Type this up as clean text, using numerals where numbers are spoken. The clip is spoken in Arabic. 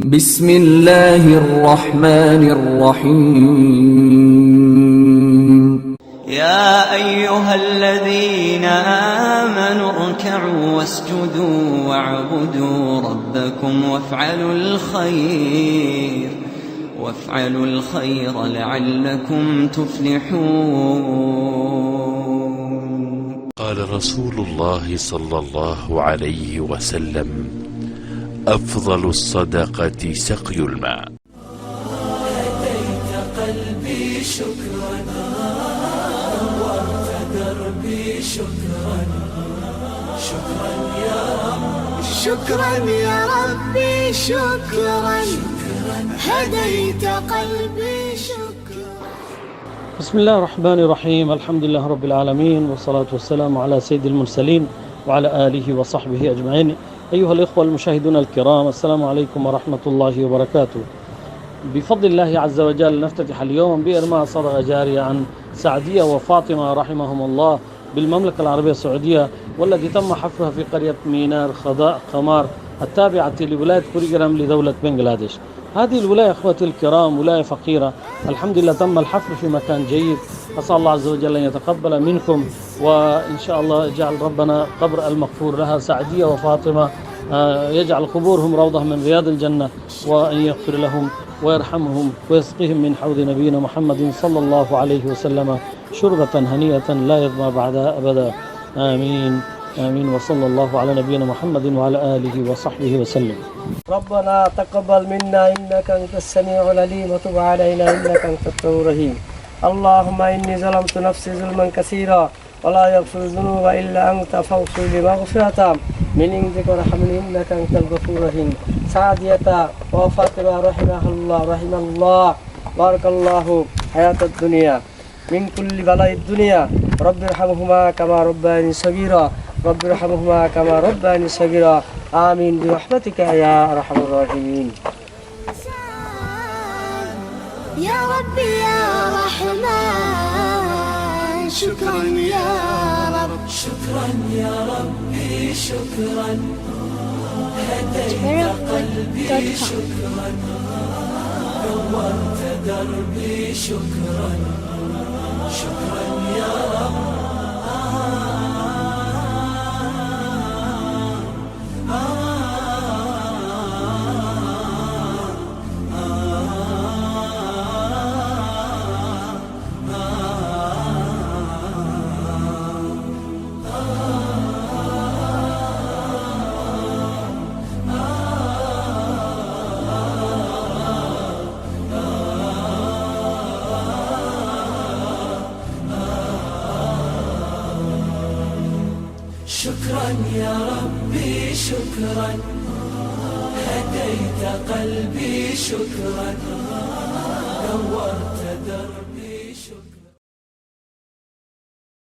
بسم الله الرحمن الرحيم يا أيها الذين آمنوا اركعوا واسجدوا واعبدوا ربكم وافعلوا الخير لعلكم تفلحون. قال رسول الله صلى الله عليه وسلم: أفضل الصدقة سقي الماء. هديت قلبي شكرا، نورت دربي شكرا، شكرا يا رب، شكرا يا ربي شكرا، هديت قلبي شكرا. بسم الله الرحمن الرحيم. الحمد لله رب العالمين، والصلاة والسلام على سيد المرسلين وعلى آله وصحبه أجمعين. أيها الإخوة المشاهدون الكرام، السلام عليكم ورحمة الله وبركاته. بفضل الله عز وجل نفتتح اليوم بإرماء صدقة جارية عن سعدية وفاطمة رحمهم الله بالمملكة العربية السعودية، والتي تم حفرها في قرية مينار خمار التابعة لولاية كوريغرام لدولة بنغلاديش. هذه الولاية أخوتي الكرام ولاية فقيرة، الحمد لله تم الحفر في مكان جيد. أسأل الله عز وجل أن يتقبل منكم، وإن شاء الله يجعل ربنا قبر المغفور لها سعدية وفاطمة، يجعل قبورهم روضة من رياض الجنة، وأن يغفر لهم ويرحمهم ويسقيهم من حوض نبينا محمد صلى الله عليه وسلم شربة هنيئة لا يظمأ بعدها أبدا. آمين آمين. وصلى الله على نبينا محمد وعلى آله وصحبه وسلم. ربنا تقبل منا إنك أنت السميع العليم، وتب علينا إنك أنت التواب الرحيم. اللهم إني ظلمت نفسي ظلما كثيرا ولا يغفر الذنوب إلا أنت، فاغفر لي مغفرة من عندك وارحمني إنك أنت الغفور الرحيم. سعدية وفاطمة رحمه الله بارك الله حياة الدنيا من كل بلاء الدنيا. رب ارحمهما كما رباني صغيرا، رب ارحمهما كما رباني صغيرا. آمين برحمتك يا أرحم الراحمين. يا ربي يا رحمن شكرا يا رب، شكرا يا ربي شكرا، هديت قلبي شكرا، نورت دربي شكرا، شكرا يا رب. شكرا يا ربي شكرا، هديت قلبي شكرا، نورت دربي